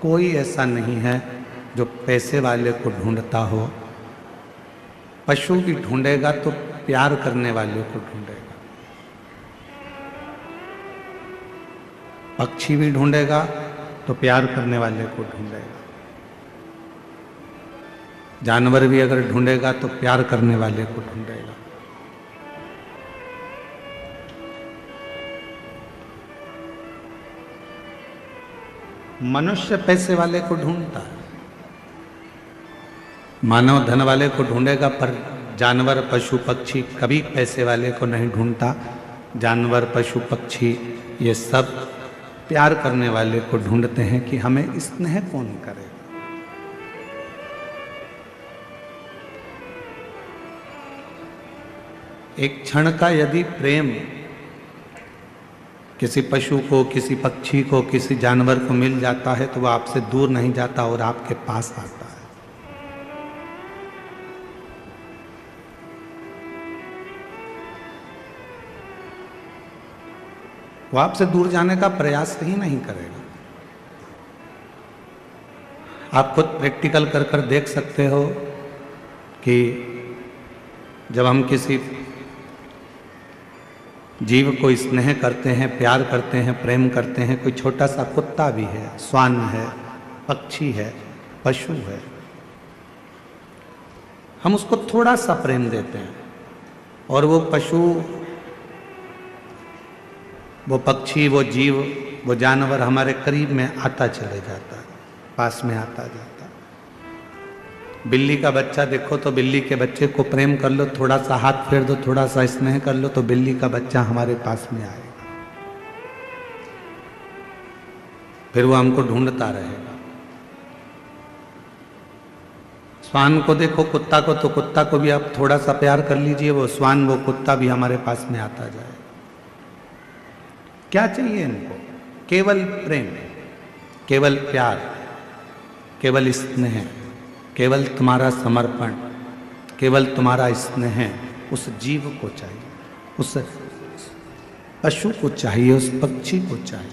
कोई ऐसा नहीं है जो पैसे वाले को ढूंढता हो। पशु भी ढूंढेगा तो प्यार करने वाले को ढूंढेगा, पक्षी भी ढूंढेगा तो प्यार करने वाले को ढूंढेगा, जानवर भी अगर ढूंढेगा तो प्यार करने वाले को ढूंढेगा। मनुष्य पैसे वाले को ढूंढता है, मानव धन वाले को ढूंढेगा, पर जानवर पशु पक्षी कभी पैसे वाले को नहीं ढूंढता। जानवर पशु पक्षी ये सब प्यार करने वाले को ढूंढते हैं कि हमें स्नेह कौन करेगा। एक क्षण का यदि प्रेम किसी पशु को, किसी पक्षी को, किसी जानवर को मिल जाता है तो वह आपसे दूर नहीं जाता और आपके पास आता है। वो आपसे दूर जाने का प्रयास ही नहीं करेगा। आप खुद प्रैक्टिकल कर कर देख सकते हो कि जब हम किसी जीव को स्नेह करते हैं, प्यार करते हैं, प्रेम करते हैं, कोई छोटा सा कुत्ता भी है, श्वान है, पक्षी है, पशु है, हम उसको थोड़ा सा प्रेम देते हैं और वो पशु, वो पक्षी, वो जीव, वो जानवर हमारे करीब में आता चले जाता है, पास में आता जाता है। बिल्ली का बच्चा देखो तो बिल्ली के बच्चे को प्रेम कर लो, थोड़ा सा हाथ फेर दो, थोड़ा सा स्नेह कर लो तो बिल्ली का बच्चा हमारे पास में आएगा, फिर वो हमको ढूंढता रहेगा। श्वान को देखो, कुत्ता को, तो कुत्ता को भी आप थोड़ा सा प्यार कर लीजिए, वो श्वान, वो कुत्ता भी हमारे पास में आता जाए। क्या चाहिए इनको? केवल प्रेम, केवल प्यार, केवल स्नेह, केवल तुम्हारा समर्पण, केवल तुम्हारा स्नेह उस जीव को चाहिए, उस पशु को चाहिए, उस पक्षी को चाहिए,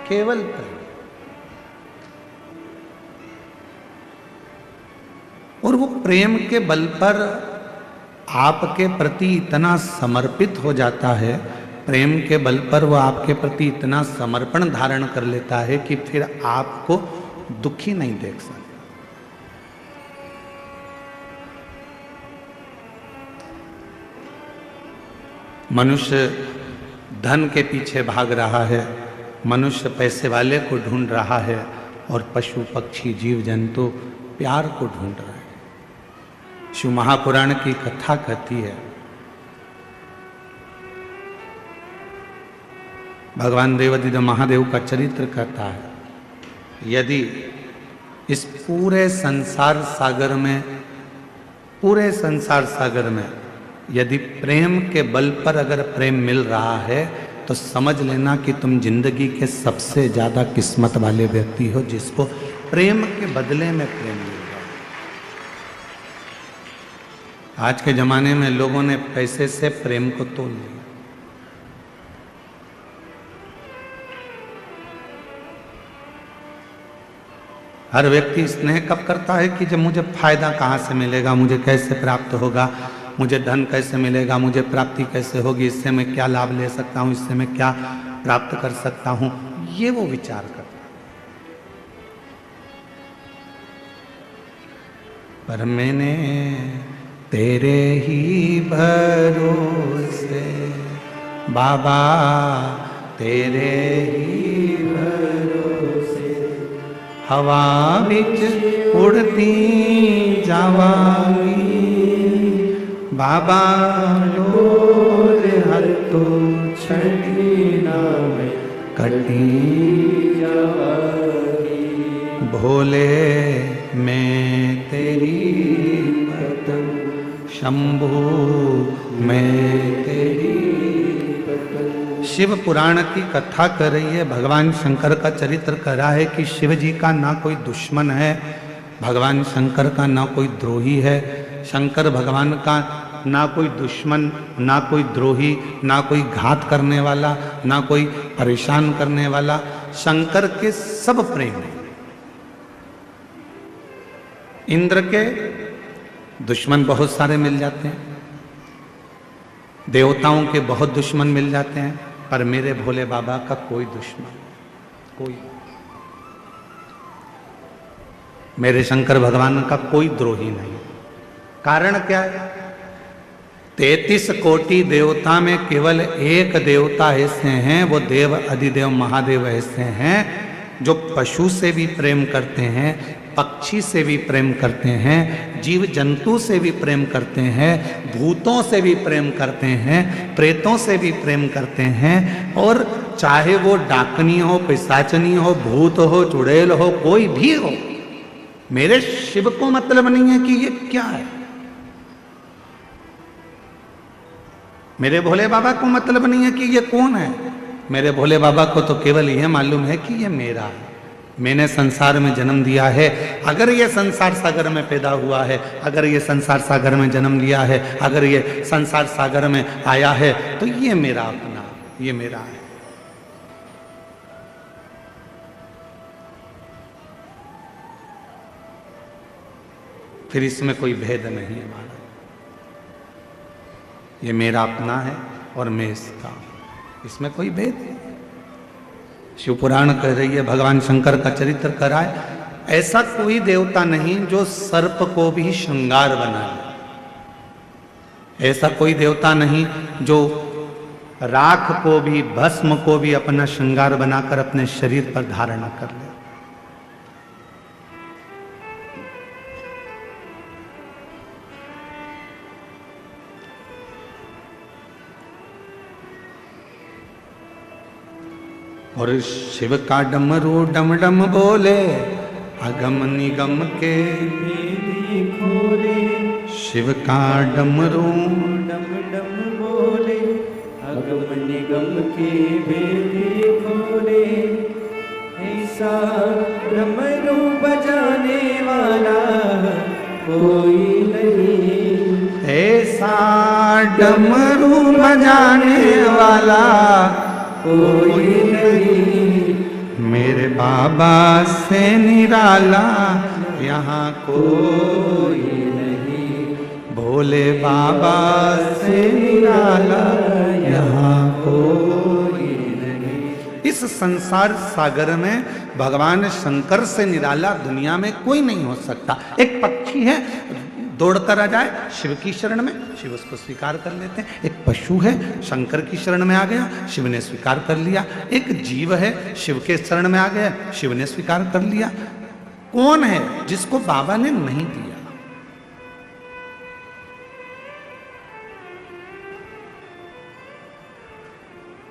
केवल प्रेम। और वो प्रेम के बल पर आपके प्रति इतना समर्पित हो जाता है, प्रेम के बल पर वो आपके प्रति इतना समर्पण धारण कर लेता है कि फिर आपको दुखी नहीं देख सकता। मनुष्य धन के पीछे भाग रहा है, मनुष्य पैसे वाले को ढूंढ रहा है और पशु पक्षी जीव जंतु प्यार को ढूंढ रहे हैं। शिव महापुराण की कथा कहती है, भगवान देवादिदेव महादेव का चरित्र कहता है, यदि इस पूरे संसार सागर में, पूरे संसार सागर में यदि प्रेम के बल पर अगर प्रेम मिल रहा है तो समझ लेना कि तुम जिंदगी के सबसे ज्यादा किस्मत वाले व्यक्ति हो, जिसको प्रेम के बदले में प्रेम मिल रहा है। आज के जमाने में लोगों ने पैसे से प्रेम को तोल लिया। हर व्यक्ति स्नेह कब करता है कि जब मुझे फायदा कहाँ से मिलेगा, मुझे कैसे प्राप्त होगा, मुझे धन कैसे मिलेगा, मुझे प्राप्ति कैसे होगी, इससे मैं क्या लाभ ले सकता हूँ, इससे मैं क्या प्राप्त कर सकता हूँ, ये वो विचार करता है। पर मैंने तेरे ही भरोसे बाबा, तेरे ही भरोसे हवा बिच उड़ती जावांगी, बाबा डोर हर तो छड़ी ना में कटी जावांगी, भोले मैं तेरी पतंग, शंभू मैं तेरी पतंग। शिव पुराण की कथा कर रही है, भगवान शंकर का चरित्र कर रहा है कि शिव जी का ना कोई दुश्मन है, भगवान शंकर का ना कोई द्रोही है, शंकर भगवान का ना कोई दुश्मन, ना कोई द्रोही, ना कोई घात करने वाला, ना कोई परेशान करने वाला, शंकर के सब प्रेम है। इंद्र के दुश्मन बहुत सारे मिल जाते हैं, देवताओं के बहुत दुश्मन मिल जाते हैं, पर मेरे भोले बाबा का कोई दुश्मन, कोई, मेरे शंकर भगवान का कोई द्रोही नहीं। कारण क्या है? 33 कोटि देवता में केवल एक देवता ऐसे हैं, वो देव अधिदेव महादेव ऐसे हैं जो पशु से भी प्रेम करते हैं, पक्षी से भी प्रेम करते हैं, जीव जंतु से भी प्रेम करते हैं, भूतों से भी प्रेम करते हैं, प्रेतों से भी प्रेम करते हैं। और चाहे वो डाकनी हो, पिशाचनी हो, भूत हो, चुड़ैल हो, कोई भी हो, मेरे शिव को मतलब नहीं है कि ये क्या है। मेरे भोले बाबा को मतलब नहीं है कि ये कौन है। मेरे भोले बाबा को तो केवल यह मालूम है कि ये मेरा है, मैंने संसार में जन्म दिया है। अगर ये संसार सागर में पैदा हुआ है, अगर ये संसार सागर में जन्म लिया है, अगर ये संसार सागर में आया है, तो ये मेरा अपना, ये मेरा है। फिर इसमें कोई भेद नहीं है हमारा, ये मेरा अपना है और मैं इसका, इसमें कोई भेद नहीं। शिव पुराण कह रही है, भगवान शंकर का चरित्र कराए, ऐसा कोई देवता नहीं जो सर्प को भी श्रृंगार बना ले, ऐसा कोई देवता नहीं जो राख को भी, भस्म को भी अपना श्रृंगार बनाकर अपने शरीर पर धारण कर ले। और शिव का डमरू डम डम बोले, अगम निगम के खोले। शिव का डमरू डम डम बोले, अगम निगम के भेद खोले। ऐसा डमरू बजाने वाला कोई नहीं, ऐसा डमरू बजाने वाला कोई नहीं, मेरे बाबा से निराला यहाँ कोई नहीं, भोले बाबा से निराला यहाँ कोई नहीं। इस संसार सागर में भगवान शंकर से निराला दुनिया में कोई नहीं हो सकता। एक पक्षी है, दौड़कर आ जाए शिव की शरण में, शिव उसको स्वीकार कर लेते हैं। एक पशु है, शंकर की शरण में आ गया, शिव ने स्वीकार कर लिया। एक जीव है, शिव के शरण में आ गया, शिव ने स्वीकार कर लिया। कौन है जिसको बाबा ने नहीं दिया?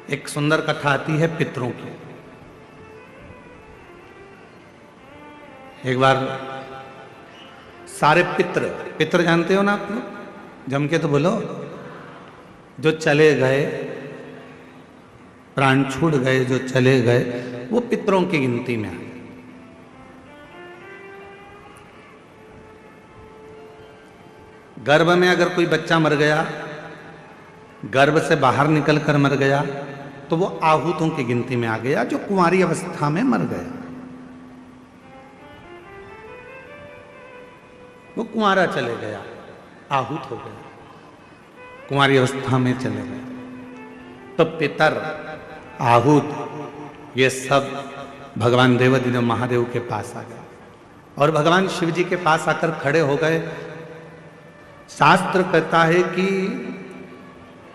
एक सुंदर कथा आती है पितरों की। एक बार सारे पितर, पितर जानते हो ना आप लोग, जम के तो बोलो, जो चले गए, प्राण छूट गए, जो चले गए, वो पितरों की गिनती में आए। गर्भ में अगर कोई बच्चा मर गया, गर्भ से बाहर निकलकर मर गया, तो वो आहूतों की गिनती में आ गया, जो कुंवारी अवस्था में मर गया। वो कुंवारा चले गया, आहूत हो गया, कुंवारी अवस्था में चले गए। तो पितर, आहूत, ये सब भगवान देवाधिदेव महादेव के पास आ गए और भगवान शिव जी के पास आकर खड़े हो गए। शास्त्र कहता है कि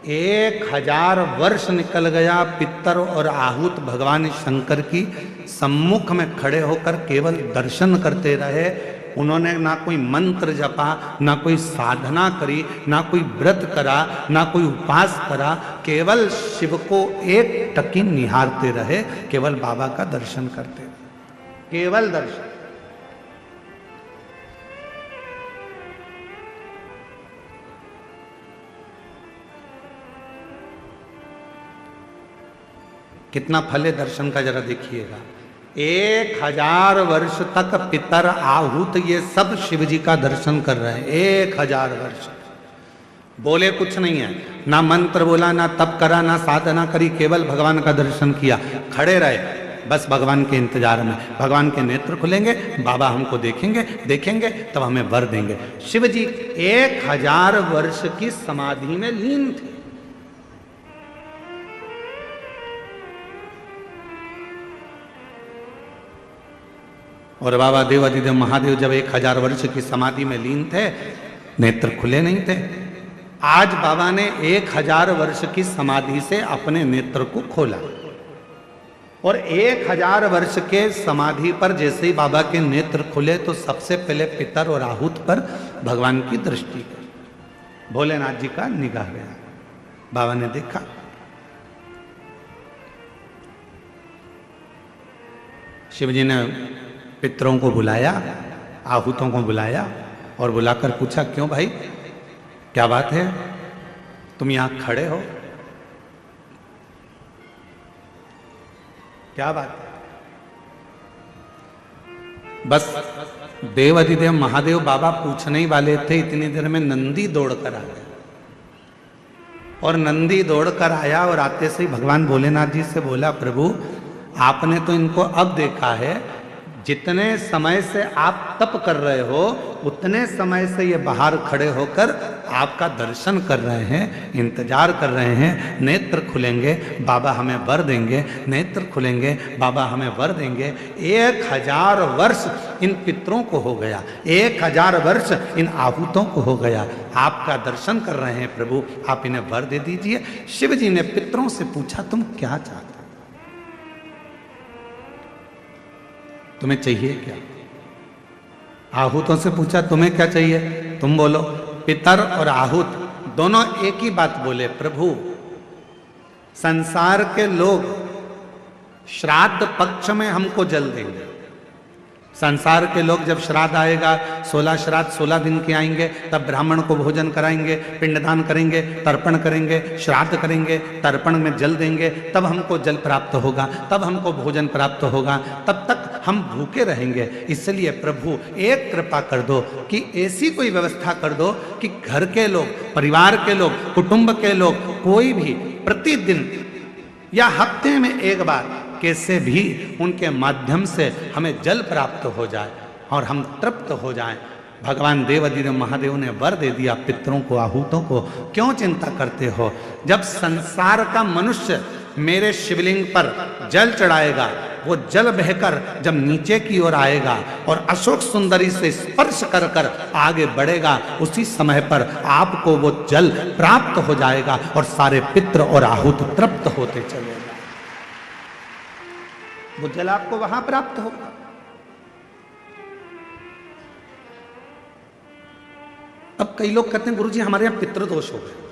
1000 वर्ष निकल गया, पितर और आहूत भगवान शंकर की सम्मुख में खड़े होकर केवल दर्शन करते रहे। उन्होंने ना कोई मंत्र जपा, ना कोई साधना करी, ना कोई व्रत करा, ना कोई उपवास करा, केवल शिव को एक टकी निहारते रहे, केवल बाबा का दर्शन करते रहे, केवल दर्शन। कितना फल है दर्शन का, जरा देखिएगा। 1000 वर्ष तक पितर, आहूत, ये सब शिव जी का दर्शन कर रहे हैं। 1000 वर्ष बोले कुछ नहीं है, ना मंत्र बोला, ना तप करा, ना साधना करी, केवल भगवान का दर्शन किया, खड़े रहे। बस भगवान के इंतजार में। भगवान के नेत्र खुलेंगे, बाबा हमको देखेंगे, देखेंगे तब हमें वर देंगे। शिव जी 1000 वर्ष की समाधि में लीन थे। और बाबा देवाधिदेव महादेव जब 1000 वर्ष की समाधि में लीन थे, नेत्र खुले नहीं थे। आज बाबा ने 1000 वर्ष की समाधि से अपने नेत्र को खोला, और 1000 वर्ष के समाधि पर जैसे ही बाबा के नेत्र खुले तो सबसे पहले पितर और आहूत पर भगवान की दृष्टि गई। भोलेनाथ जी का निगाह गया। बाबा ने देखा, शिवजी ने पितरों को बुलाया, आहूतों को बुलाया और बुलाकर पूछा, क्यों भाई, क्या बात है, तुम यहां खड़े हो, क्या बात है? बस देवाधिदेव महादेव बाबा पूछने ही वाले थे, इतनी देर में नंदी दौड़कर आ गया। और नंदी दौड़कर आया और आते से ही भगवान भोलेनाथ जी से बोला, प्रभु आपने तो इनको अब देखा है, जितने समय से आप तप कर रहे हो उतने समय से ये बाहर खड़े होकर आपका दर्शन कर रहे हैं, इंतजार कर रहे हैं। नेत्र खुलेंगे बाबा हमें वर देंगे, नेत्र खुलेंगे बाबा हमें वर देंगे। 1000 वर्ष इन पितरों को हो गया, 1000 वर्ष इन आहूतों को हो गया, आपका दर्शन कर रहे हैं प्रभु, आप इन्हें वर दे दीजिए। शिव जी ने पितरों से पूछा, तुम क्या चाहते हो, तुम्हें चाहिए क्या? आहूतों से पूछा, तुम्हें क्या चाहिए, तुम बोलो। पितर और आहूत दोनों एक ही बात बोले, प्रभु संसार के लोग श्राद्ध पक्ष में हमको जल देंगे। संसार के लोग जब श्राद्ध आएगा, 16 श्राद्ध 16 दिन के आएंगे, तब ब्राह्मण को भोजन कराएंगे, पिंडदान करेंगे, तर्पण करेंगे, श्राद्ध करेंगे, तर्पण में जल देंगे, तब हमको जल प्राप्त होगा, तब हमको भोजन प्राप्त होगा, तब तक हम भूखे रहेंगे। इसलिए प्रभु एक कृपा कर दो कि ऐसी कोई व्यवस्था कर दो कि घर के लोग, परिवार के लोग, कुटुंब के लोग, कोई भी प्रतिदिन या हफ्ते में एक बार कैसे भी उनके माध्यम से हमें जल प्राप्त हो जाए और हम तृप्त हो जाएं। भगवान देवाधिदेव महादेव ने वर दे दिया पितरों को, आहूतों को। क्यों चिंता करते हो? जब संसार का मनुष्य मेरे शिवलिंग पर जल चढ़ाएगा, वो जल बहकर जब नीचे की ओर आएगा और अशोक सुंदरी से स्पर्श कर कर आगे बढ़ेगा, उसी समय पर आपको वो जल प्राप्त हो जाएगा और सारे पितर और आहूत तृप्त होते चलेगा। वो जल आपको वहां प्राप्त होगा। अब कई लोग कहते हैं गुरुजी हमारे यहां पितृदोष हो गए,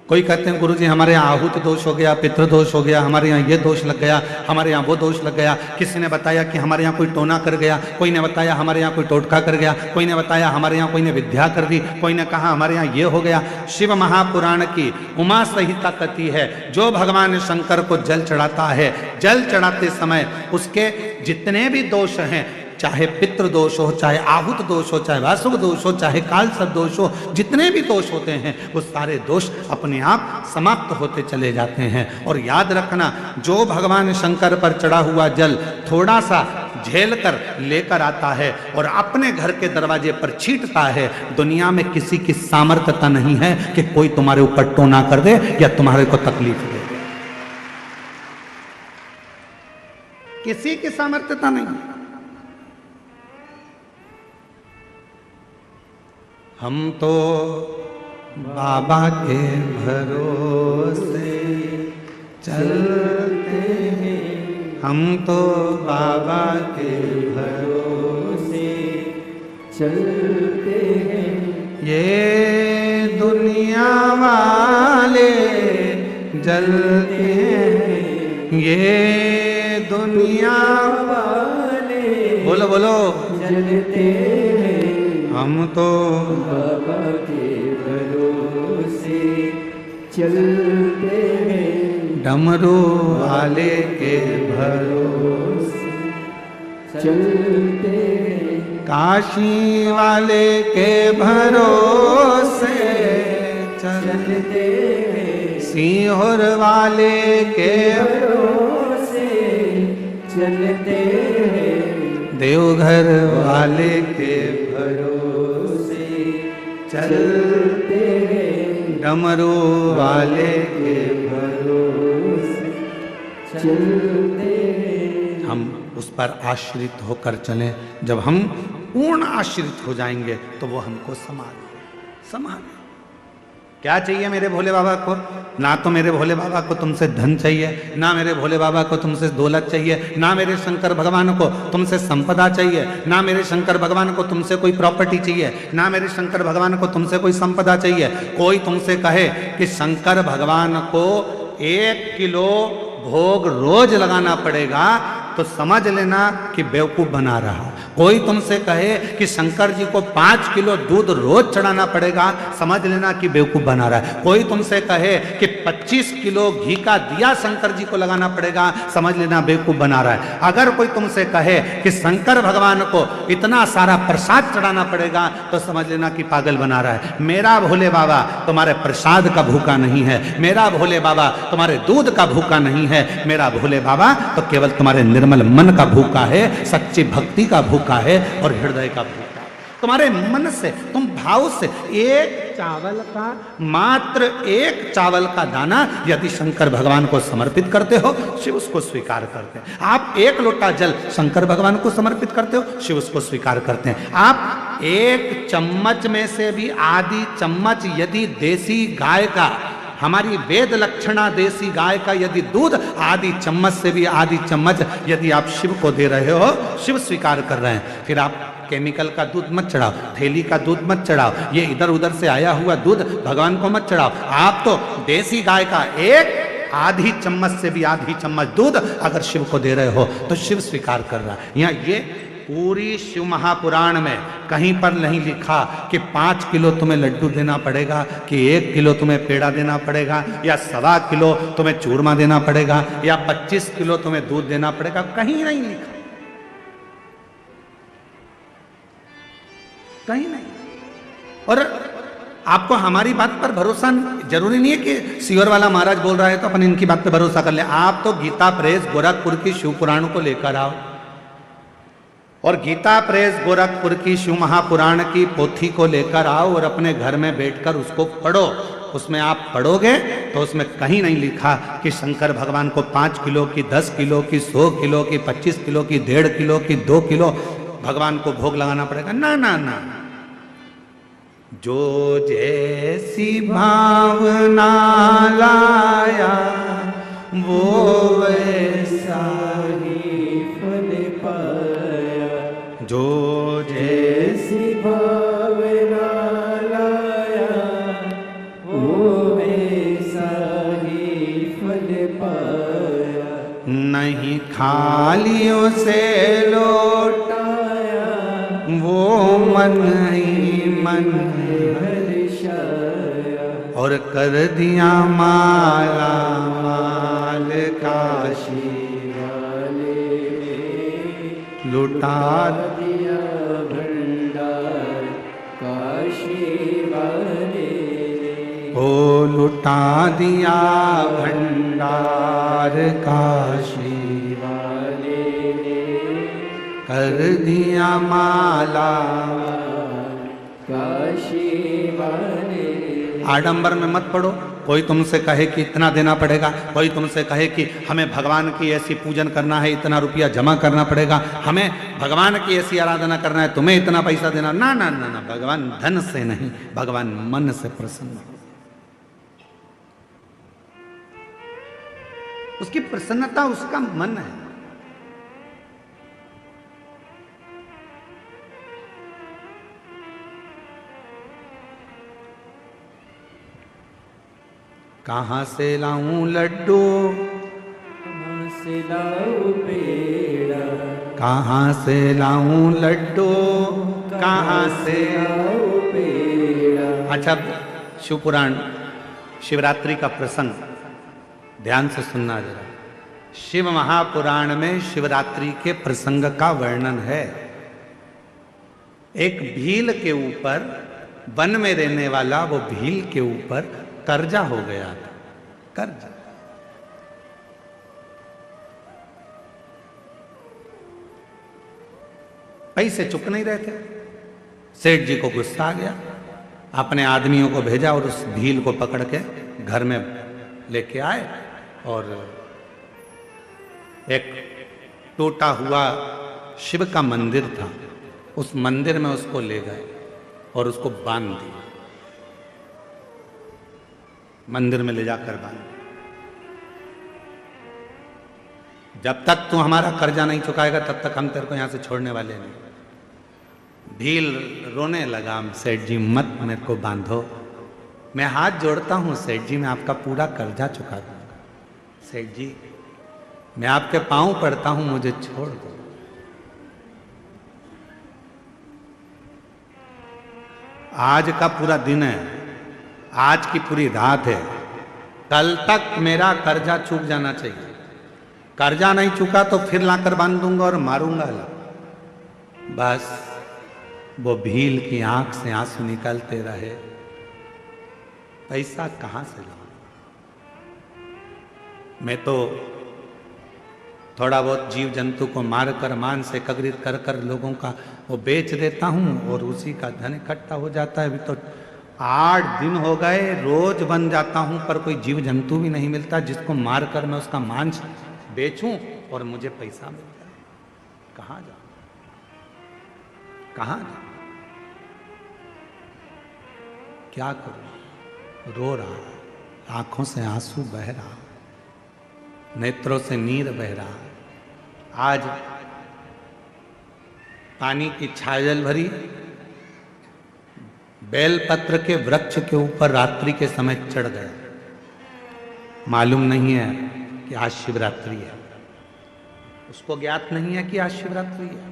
कोई कहते हैं गुरुजी हमारे यहाँ आहूत दोष हो गया, पितृदोष हो गया, हमारे यहाँ ये दोष लग गया, हमारे यहाँ वो दोष लग गया। किसी ने बताया कि हमारे यहाँ कोई टोना कर गया, कोई ने बताया हमारे यहाँ कोई टोटका कर गया, कोई ने बताया हमारे यहाँ कोई ने विद्या कर दी, कोई ने कहा हमारे यहाँ ये हो गया। शिव महापुराण की उमा संहिता कहती है, जो भगवान शंकर को जल चढ़ाता है, जल चढ़ाते समय उसके जितने भी दोष हैं, चाहे पितृ दोष हो, चाहे आहूत दोष हो, चाहे वासुक दोष हो, चाहे कालसर्प दोष हो, जितने भी दोष होते हैं वो सारे दोष अपने आप समाप्त होते चले जाते हैं। और याद रखना, जो भगवान शंकर पर चढ़ा हुआ जल थोड़ा सा झेल कर लेकर आता है और अपने घर के दरवाजे पर छींटता है, दुनिया में किसी की सामर्थ्यता नहीं है कि कोई तुम्हारे ऊपर टोना कर दे या तुम्हारे को तकलीफ दे। किसी की सामर्थ्यता नहीं। हम तो बाबा के भरोसे चलते हैं, हम तो बाबा के भरोसे चलते हैं। ये दुनिया वाले जलते हैं, ये दुनिया वाले, बोलो बोलो, जलते हैं। हम तो बाबा के भरोसे चलते हैं, डमरू वाले के भरोसे चलते हैं। काशी वाले के भरोसे चलते चलते हैं। सिंहर वाले के भरोसे चलते हैं, देवघर वाले के भरोसे चलते हैं, डमरू वाले के भरोसे चलते हैं। हम उस पर आश्रित होकर चलें। जब हम पूर्ण आश्रित हो जाएंगे तो वो हमको संभाल। क्या चाहिए मेरे भोले बाबा को? ना तो मेरे भोले बाबा को तुमसे धन चाहिए, ना मेरे भोले बाबा को तुमसे दौलत चाहिए, ना मेरे शंकर भगवान को तुमसे संपदा चाहिए, ना मेरे शंकर भगवान को तुमसे कोई प्रॉपर्टी चाहिए, ना मेरे शंकर भगवान को तुमसे कोई संपदा चाहिए। कोई तुमसे कहे कि शंकर भगवान को 1 किलो भोग रोज लगाना पड़ेगा तो समझ लेना कि बेवकूफ बना रहा। कोई तुमसे कहे कि शंकर जी को 5 किलो दूध रोज चढ़ाना पड़ेगा, समझ लेना कि बेवकूफ बना रहा है। कोई तुमसे कहे कि 25 किलो घी का दिया शंकर जी को लगाना पड़ेगा, समझ लेना बेवकूफ बना रहा है। अगर कोई तुमसे कहे कि शंकर भगवान को इतना सारा प्रसाद चढ़ाना पड़ेगा तो समझ लेना कि पागल बना रहा है। मेरा भोले बाबा तुम्हारे प्रसाद का भूखा नहीं है, मेरा भोले बाबा तुम्हारे दूध का भूखा नहीं है, मेरा भोले बाबा तो केवल तुम्हारे निर्मल मन का भूखा है, सच्ची भक्ति का भूखा है और हृदय का भूखा है। तुम्हारे मन से, तुम भाव से मात्र एक चावल का दाना यदि शंकर भगवान को समर्पित करते हो, शिव उसको स्वीकार करते हैं। आप 1 लोटा जल शंकर भगवान को समर्पित करते हो, शिव उसको स्वीकार करते हैं। आप 1 चम्मच में से भी आधी चम्मच यदि देसी गाय का, हमारी वेद लक्षणा देसी गाय का यदि दूध आधी चम्मच से भी आधी चम्मच यदि आप शिव को दे रहे हो, शिव स्वीकार कर रहे हैं। फिर आप केमिकल का दूध मत चढ़ाओ, थैली का दूध मत चढ़ाओ, ये इधर उधर से आया हुआ दूध भगवान को मत चढ़ाओ। आप तो देसी गाय का 1 आधी चम्मच से भी आधी चम्मच दूध अगर शिव को दे रहे हो तो शिव स्वीकार कर रहा है। यहाँ ये पूरी शिव महापुराण में कहीं पर नहीं लिखा कि 5 किलो तुम्हें लड्डू देना पड़ेगा, कि 1 किलो तुम्हें पेड़ा देना पड़ेगा, या 1.25 किलो तुम्हें चूरमा देना पड़ेगा, या 25 किलो तुम्हें दूध देना पड़ेगा, कहीं नहीं लिखा, कहीं नहीं। और आपको हमारी बात पर भरोसा जरूरी नहीं है कि सियोर वाला महाराज बोल रहा है तो अपन इनकी बात पर भरोसा कर ले। आप तो गीता प्रेस गोरखपुर की शिव पुराण को लेकर आओ और गीता प्रेस गोरखपुर की शिव महापुराण की पोथी को लेकर आओ और अपने घर में बैठकर उसको पढ़ो। उसमें आप पढ़ोगे तो उसमें कहीं नहीं लिखा कि शंकर भगवान को 5 किलो की, 10 किलो की, 100 किलो की, 25 किलो की, 1.5 किलो की, 2 किलो भगवान को भोग लगाना पड़ेगा। ना ना ना, जो जैसी भावना लाया वो वैसा ही फल पाया, जो जैसी भावना लाया वो वैसा ही फल पाया। नहीं खालियों से लौटाया वो मन ही मन हर्षाया, और कर दिया माला माल काशी वाले लुटा दिया भंडार काशी वाले, ओ लुटा दिया भंडार काशी वाले कर दिया माला। काशी वाले। आडंबर में मत पड़ो। कोई तुमसे कहे कि इतना देना पड़ेगा, कोई तुमसे कहे कि हमें भगवान की ऐसी पूजन करना है, इतना रुपया जमा करना पड़ेगा, हमें भगवान की ऐसी आराधना करना है, तुम्हें इतना पैसा देना। ना ना ना ना, भगवान धन से नहीं, भगवान मन से प्रसन्न हो। उसकी प्रसन्नता उसका मन है। कहाँ से लाऊं लड्डू, कहाँ से लाऊं पेड़ा, कहाँ से लाऊं लड्डू, कहाँ से लाऊं पेड़ा। अच्छा, शिव पुराण शिवरात्रि का प्रसंग ध्यान से सुनना जरा। शिव महापुराण में शिवरात्रि के प्रसंग का वर्णन है। एक भील के ऊपर, वन में रहने वाला वो भील के ऊपर कर्जा हो गया था। कर्ज। पैसे चुक नहीं रहे थे। सेठ जी को गुस्सा आ गया, अपने आदमियों को भेजा और उस भील को पकड़ के घर में लेके आए और एक टूटा हुआ शिव का मंदिर था, उस मंदिर में उसको ले गए और उसको बांध दिया, मंदिर में ले जाकर बांध दिया। जब तक तू हमारा कर्जा नहीं चुकाएगा तब तक हम तेरे को यहां से छोड़ने वाले नहीं। भील रोने लगा, सेठ जी मत मेरे को बांधो, मैं हाथ जोड़ता हूं सेठ जी, मैं आपका पूरा कर्जा चुका दूंगा। सेठ जी मैं आपके पांव पड़ता हूं, मुझे छोड़ दो। आज का पूरा दिन है, आज की पूरी रात है, कल तक मेरा कर्जा चूक जाना चाहिए। कर्जा नहीं चुका तो फिर लाकर बांध दूंगा और मारूंगा। बस वो भील की आंख से आंसू निकलते रहे, पैसा कहां से लाऊं? मैं तो थोड़ा बहुत जीव जंतु को मारकर मांस एकत्रित कर कर लोगों का वो बेच देता हूं और उसी का धन इकट्ठा हो जाता है। अभी तो 8 दिन हो गए, रोज बन जाता हूं पर कोई जीव जंतु भी नहीं मिलता जिसको मारकर मैं उसका मांस बेचूं और मुझे पैसा मिल जाए। कहां जाऊं, कहां जाऊं, क्या करूं? रो रहा, आंखों से आंसू बह रहा, नेत्रों से नीर बह रहा। आज पानी की छाजल भरी बेलपत्र के वृक्ष के ऊपर रात्रि के समय चढ़ गया। मालूम नहीं है कि आज शिवरात्रि है, उसको ज्ञात नहीं है कि आज शिवरात्रि है।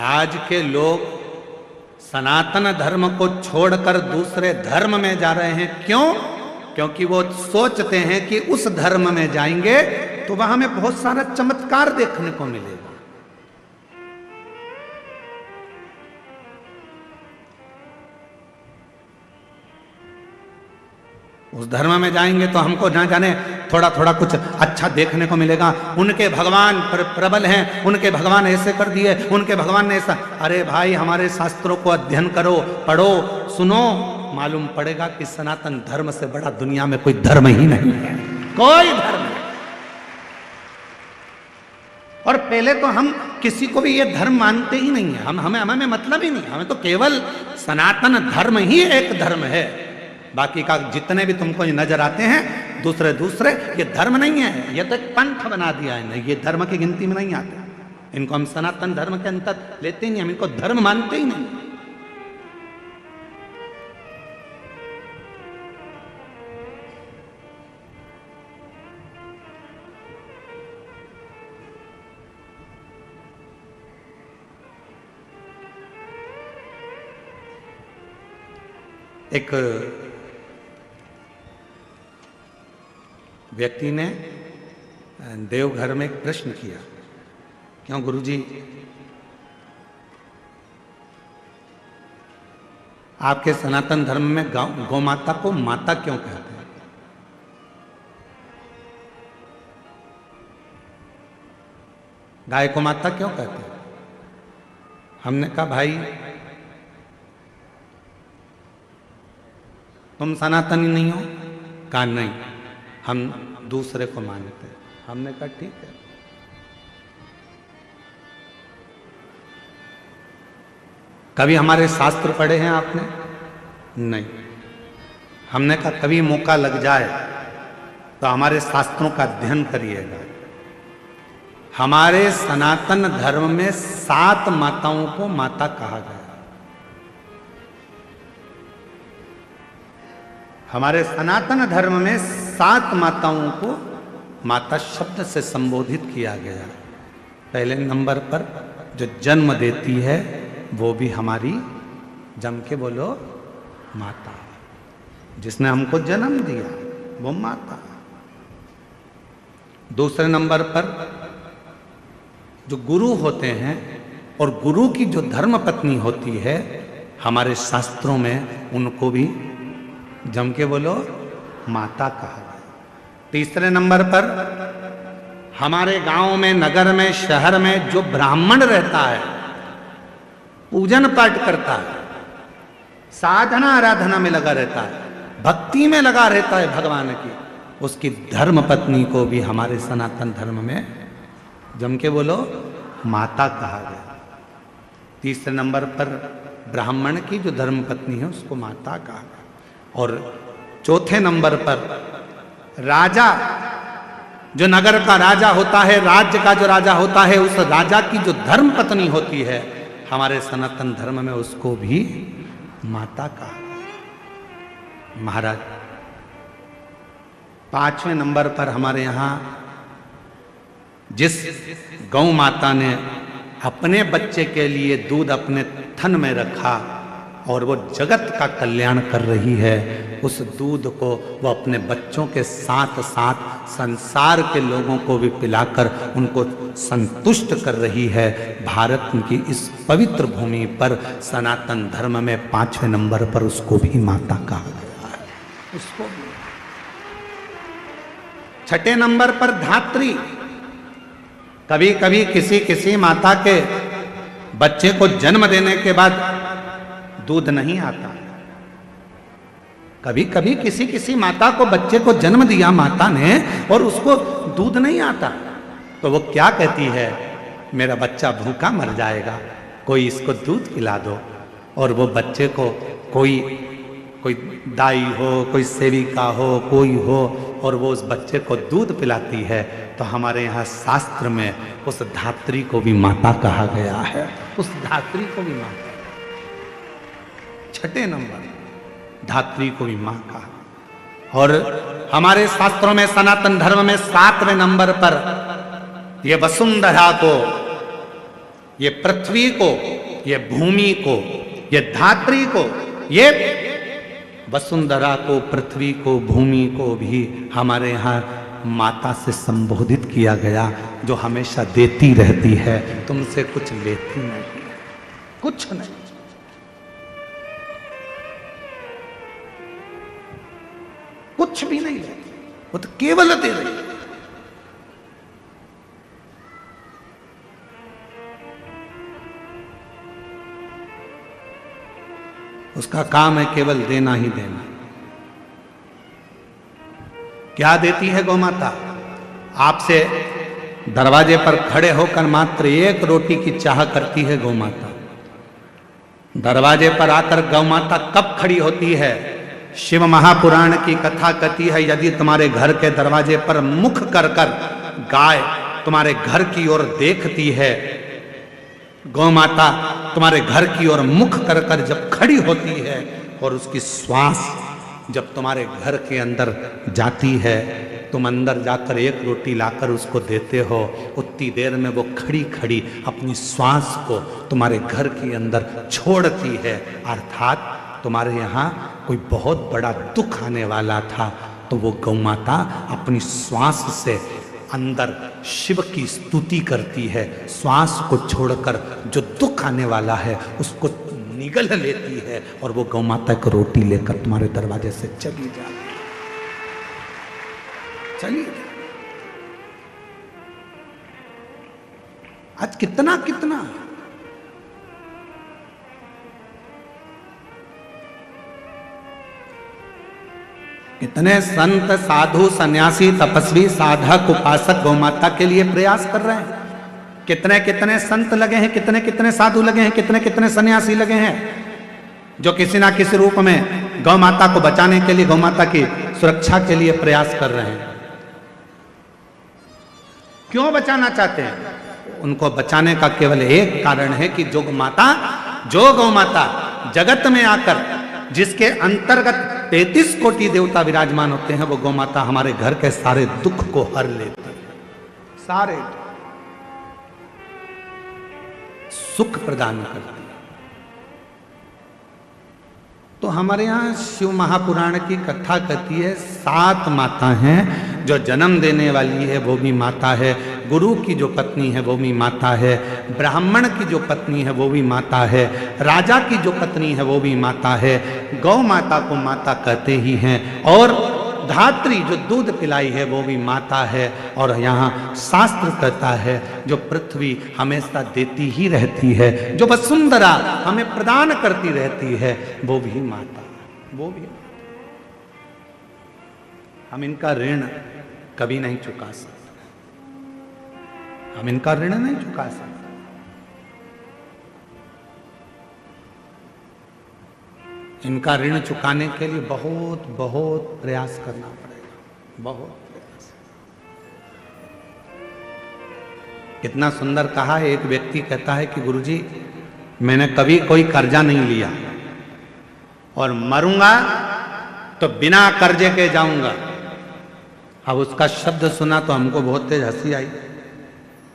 आज के लोग सनातन धर्म को छोड़कर दूसरे धर्म में जा रहे हैं। क्यों? क्योंकि वो सोचते हैं कि उस धर्म में जाएंगे तो वहां हमें बहुत सारा चमत्कार देखने को मिलेगा। उस धर्म में जाएंगे तो हमको ना जाने थोड़ा थोड़ा कुछ अच्छा देखने को मिलेगा। उनके भगवान प्रबल हैं, उनके भगवान ऐसे कर दिए, उनके भगवान ने ऐसा। अरे भाई हमारे शास्त्रों को अध्ययन करो, पढ़ो, सुनो, मालूम पड़ेगा कि सनातन धर्म से बड़ा दुनिया में कोई धर्म ही नहीं है, कोई धर्म नहीं। और पहले तो हम किसी को भी ये धर्म मानते ही नहीं है, हमें मतलब ही नहीं, हमें तो केवल सनातन धर्म ही एक धर्म है। बाकी का जितने भी तुमको नजर आते हैं दूसरे ये धर्म नहीं है, ये तो एक पंथ बना दिया है, नहीं ये धर्म की गिनती में नहीं आते। इनको हम सनातन धर्म के अंतर लेते ही नहीं, हम इनको धर्म मानते ही नहीं। एक व्यक्ति ने देवघर में एक प्रश्न किया, क्यों गुरुजी आपके सनातन धर्म में गौ माता को माता क्यों कहते हैं? गाय को माता क्यों कहते हैं? हमने कहा भाई तुम सनातनी नहीं हो? कहा नहीं, हम दूसरे को मानते हैं। हमने कहा ठीक है। कभी हमारे शास्त्र पढ़े हैं आपने? नहीं। हमने कहा कभी मौका लग जाए तो हमारे शास्त्रों का अध्ययन करिएगा। हमारे सनातन धर्म में 7 माताओं को माता कहा गया। हमारे सनातन धर्म में 7 माताओं को माता शब्द से संबोधित किया गया। पहले नंबर पर जो जन्म देती है वो भी हमारी, जम के बोलो, माता। जिसने हमको जन्म दिया वो माता। दूसरे नंबर पर जो गुरु होते हैं और गुरु की जो धर्म पत्नी होती है, हमारे शास्त्रों में उनको भी जम के बोलो माता कहा गया। तीसरे नंबर पर हमारे गांव में, नगर में, शहर में जो ब्राह्मण रहता है, पूजन पाठ करता है, साधना आराधना में लगा रहता है, भक्ति में लगा रहता है भगवान की, उसकी धर्म पत्नी को भी हमारे सनातन धर्म में जम के बोलो माता कहा गया। तीसरे नंबर पर ब्राह्मण की जो धर्म पत्नी है उसको माता कहा गया। और चौथे नंबर पर राजा, जो नगर का राजा होता है, राज्य का जो राजा होता है, उस राजा की जो धर्म पत्नी होती है हमारे सनातन धर्म में उसको भी माता कहा गया। महाराज, पांचवें नंबर पर हमारे यहां जिस गौ माता ने अपने बच्चे के लिए दूध अपने थन में रखा और वो जगत का कल्याण कर रही है, उस दूध को वो अपने बच्चों के साथ साथ संसार के लोगों को भी पिलाकर उनको संतुष्ट कर रही है। भारत की इस पवित्र भूमि पर सनातन धर्म में पांचवें नंबर पर उसको भी माता कहा गया है। उसको भी। छठे नंबर पर धात्री। कभी कभी किसी माता के बच्चे को जन्म देने के बाद दूध नहीं आता। कभी कभी किसी माता को बच्चे को जन्म दिया माता ने और उसको दूध नहीं आता, तो वो क्या कहती है, मेरा बच्चा भूखा मर जाएगा, कोई इसको दूध पिला दो। और वो बच्चे को कोई दाई हो, कोई सेविका हो, कोई हो, और वो उस बच्चे को दूध पिलाती है। तो हमारे यहाँ शास्त्र में उस धात्री को भी माता कहा गया है। उस धात्री को भी माता, छठे नंबर धात्री को भी मां कहा। और हमारे शास्त्रों में, सनातन धर्म में सातवें नंबर पर ये वसुंधरा को, ये पृथ्वी को, ये भूमि को, ये धात्री को, ये वसुंधरा को, पृथ्वी को, भूमि को भी हमारे यहाँ माता से संबोधित किया गया, जो हमेशा देती रहती है, तुमसे कुछ लेती नहीं, कुछ नहीं। कुछ भी नहीं लेती, वो तो केवल दे रही है। उसका काम है केवल देना ही देना। क्या देती है गौ माता? आपसे दरवाजे पर खड़े होकर मात्र एक रोटी की चाह करती है गौ माता। दरवाजे पर आकर गौ माता कब खड़ी होती है? शिव महापुराण की कथा कहती है, यदि तुम्हारे घर के दरवाजे पर मुख कर कर गाय तुम्हारे घर की ओर देखती है, गौ माता तुम्हारे घर की ओर मुख कर कर जब खड़ी होती है और उसकी श्वास जब तुम्हारे घर के अंदर जाती है, तुम अंदर जाकर एक रोटी लाकर उसको देते हो, उतनी देर में वो खड़ी खड़ी अपनी श्वास को तुम्हारे घर के अंदर छोड़ती है। अर्थात तुम्हारे यहाँ कोई बहुत बड़ा दुख आने वाला था, तो वो गौ माता अपनी श्वास से अंदर शिव की स्तुति करती है, श्वास को छोड़कर जो दुख आने वाला है उसको निगल लेती है, और वो गौ माता को रोटी लेकर तुम्हारे दरवाजे से चली जाती है। चलिए, आज कितना कितना कितने संत, साधु, सन्यासी, तपस्वी, साधक, उपासक गौ माता के लिए प्रयास कर रहे हैं। कितने कितने संत लगे हैं, कितने कितने साधु लगे हैं, कितने कितने सन्यासी लगे हैं, जो किसी ना किसी रूप में गौ माता को बचाने के लिए, गौ माता की सुरक्षा के लिए प्रयास कर रहे हैं। क्यों बचाना चाहते हैं? उनको बचाने का केवल एक कारण है कि जो गौ माता जगत में आकर, जिसके अंतर्गत 33 कोटि देवता विराजमान होते हैं, वो गौ माता हमारे घर के सारे दुख को हर लेती है, सारे सुख प्रदान करती है। तो हमारे यहाँ शिव महापुराण की कथा कहती है, 7 माता हैं, जो जन्म देने वाली है वो भी माता है, गुरु की जो पत्नी है वो भी माता है, ब्राह्मण की जो पत्नी है वो भी माता है, राजा की जो पत्नी है वो भी माता है। गौ माता को माता कहते ही हैं, और धात्री जो दूध पिलाई है वो भी माता है। और यहाँ शास्त्र कहता है जो पृथ्वी हमेशा देती ही रहती है, जो वसुंधरा हमें प्रदान करती रहती है, वो भी माता, वो भी। हम इनका ऋण कभी नहीं चुका सकते, हम इनका ऋण नहीं चुका सकते। इनका ऋण चुकाने के लिए बहुत बहुत प्रयास करना पड़ेगा, बहुत प्रयास। कितना सुंदर कहा है, एक व्यक्ति कहता है कि गुरुजी मैंने कभी कोई कर्जा नहीं लिया और मरूंगा तो बिना कर्जे के जाऊंगा। अब उसका शब्द सुना तो हमको बहुत तेज हंसी आई।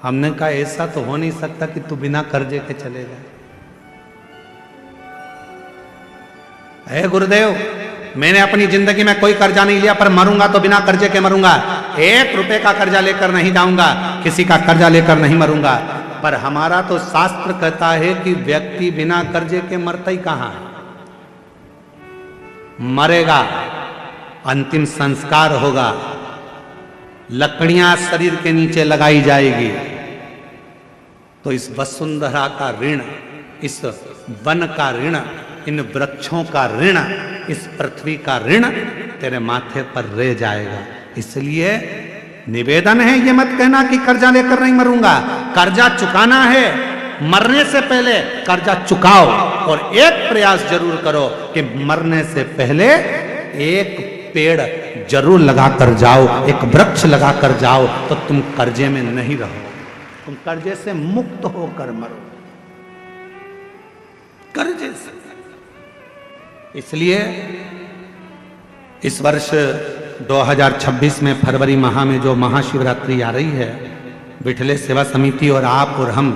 हमने कहा ऐसा तो हो नहीं सकता कि तू बिना कर्जे के चले जाए। हे गुरुदेव, मैंने अपनी जिंदगी में कोई कर्जा नहीं लिया, पर मरूंगा तो बिना कर्जे के मरूंगा। 1 रुपए का कर्जा लेकर नहीं जाऊंगा, किसी का कर्जा लेकर नहीं मरूंगा। पर हमारा तो शास्त्र कहता है कि व्यक्ति बिना कर्जे के मरता ही कहां है? मरेगा, अंतिम संस्कार होगा, लकड़ियां शरीर के नीचे लगाई जाएगी। तो इस वसुंधरा का ऋण, इस वन का ऋण, इन वृक्षों का ऋण, इस पृथ्वी का ऋण तेरे माथे पर रह जाएगा। इसलिए निवेदन है, ये मत कहना कि कर्जा लेकर नहीं मरूंगा। कर्जा चुकाना है, मरने से पहले कर्जा चुकाओ। और एक प्रयास जरूर करो कि मरने से पहले एक पेड़ जरूर लगा कर जाओ, एक वृक्ष लगा कर जाओ, तो तुम कर्जे में नहीं रहो, तुम कर्जे से मुक्त होकर मरो, कर्जे से। इसलिए इस वर्ष 2026 में फरवरी माह में जो महाशिवरात्रि आ रही है, विठले सेवा समिति और आप और हम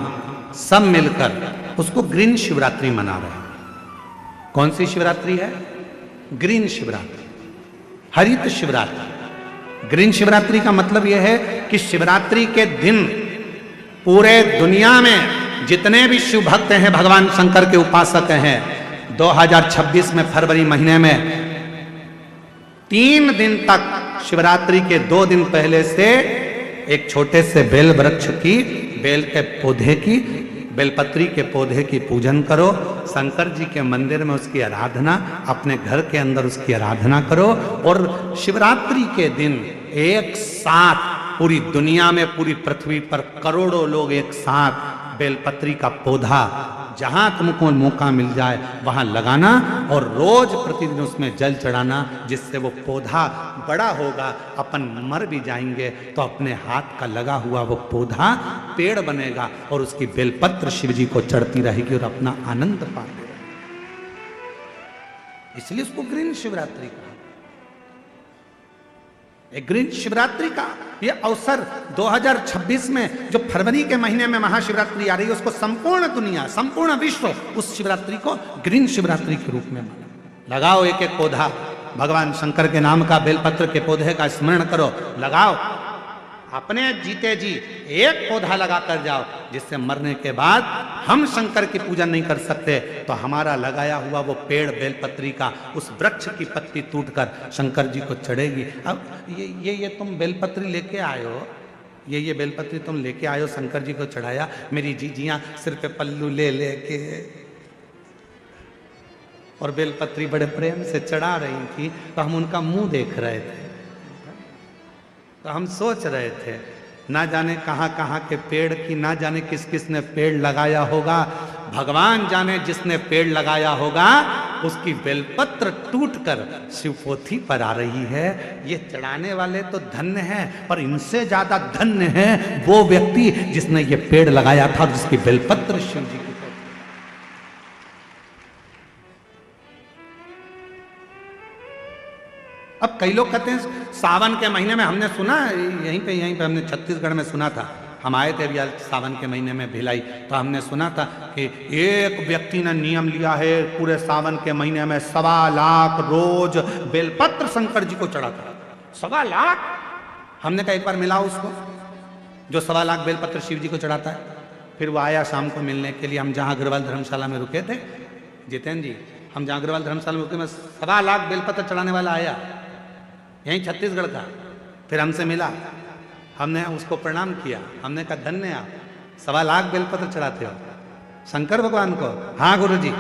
सब मिलकर उसको ग्रीन शिवरात्रि मना रहे हैं। कौन सी शिवरात्रि है? ग्रीन शिवरात्रि, हरित शिवरात्रि। ग्रीन शिवरात्रि का मतलब यह है कि शिवरात्रि के दिन पूरे दुनिया में जितने भी शिव भक्त हैं, भगवान शंकर के उपासक हैं, 2026 में फरवरी महीने में 3 दिन तक शिवरात्रि के 2 दिन पहले से एक छोटे से बेल वृक्ष की, बेल के पौधे की, बेलपत्री के पौधे की पूजन करो। शंकर जी के मंदिर में उसकी आराधना, अपने घर के अंदर उसकी आराधना करो। और शिवरात्रि के दिन एक साथ पूरी दुनिया में, पूरी पृथ्वी पर करोड़ों लोग एक साथ बेलपत्री का पौधा जहां तुमको मौका मिल जाए वहां लगाना और रोज प्रतिदिन उसमें जल चढ़ाना, जिससे वो पौधा बड़ा होगा। अपन मर भी जाएंगे तो अपने हाथ का लगा हुआ वो पौधा पेड़ बनेगा और उसकी बेलपत्र शिव जी को चढ़ती रहेगी और अपना आनंद पाते रहेंगे। इसलिए उसको ग्रीन शिवरात्रि कहा। एक ग्रीन शिवरात्रि का ये अवसर 2026 में जो फरवरी के महीने में महाशिवरात्रि आ रही है, उसको संपूर्ण दुनिया, संपूर्ण विश्व उस शिवरात्रि को ग्रीन शिवरात्रि के रूप में माना। लगाओ एक एक पौधा, भगवान शंकर के नाम का बेलपत्र के पौधे का स्मरण करो, लगाओ। अपने जीते जी एक पौधा लगा कर जाओ, जिससे मरने के बाद हम शंकर की पूजा नहीं कर सकते तो हमारा लगाया हुआ वो पेड़ बेलपत्री का, उस वृक्ष की पत्ती टूटकर शंकर जी को चढ़ेगी। अब ये तुम बेलपत्री लेके आए हो, ये बेलपत्री तुम लेके आए हो, शंकर जी को चढ़ाया। मेरी जीजियां सिर पे पल्लू ले लेके और बेलपत्री बड़े प्रेम से चढ़ा रही थी, तो हम उनका मुंह देख रहे थे, तो हम सोच रहे थे ना जाने कहाँ कहाँ के पेड़ की, ना जाने किस किस ने पेड़ लगाया होगा। भगवान जाने जिसने पेड़ लगाया होगा उसकी बेलपत्र टूटकर शिवपोथी पर आ रही है। ये चढ़ाने वाले तो धन्य हैं, पर इनसे ज्यादा धन्य है वो व्यक्ति जिसने ये पेड़ लगाया था, जिसकी बेलपत्र शिव जी की। अब कई लोग कहते हैं सावन के महीने में, हमने सुना यहीं पे हमने छत्तीसगढ़ में सुना था, हम आए थे अभी सावन के महीने में भिलाई, तो हमने सुना था कि एक व्यक्ति ने नियम लिया है पूरे सावन के महीने में 1.25 लाख रोज बेलपत्र शंकर जी को चढ़ाता। 1.25 लाख। हमने कहा एक बार मिलाओ उसको, जो 1.25 लाख बेलपत्र शिव जी को चढ़ाता है। फिर वो आया शाम को मिलने के लिए, हम जहाँ अग्रवाल धर्मशाला में रुके थे, जितेंद्र जी, हम जहाँ अग्रवाल धर्मशाला में रुके, मैं 1.25 लाख बेलपत्र चढ़ाने वाला आया, यहीं छत्तीसगढ़ का। फिर हमसे मिला, हमने उसको प्रणाम किया, हमने कहा धन्य आप, 1.25 लाख बेलपत्र चढ़ाते हो शंकर भगवान को। हाँ गुरु जी।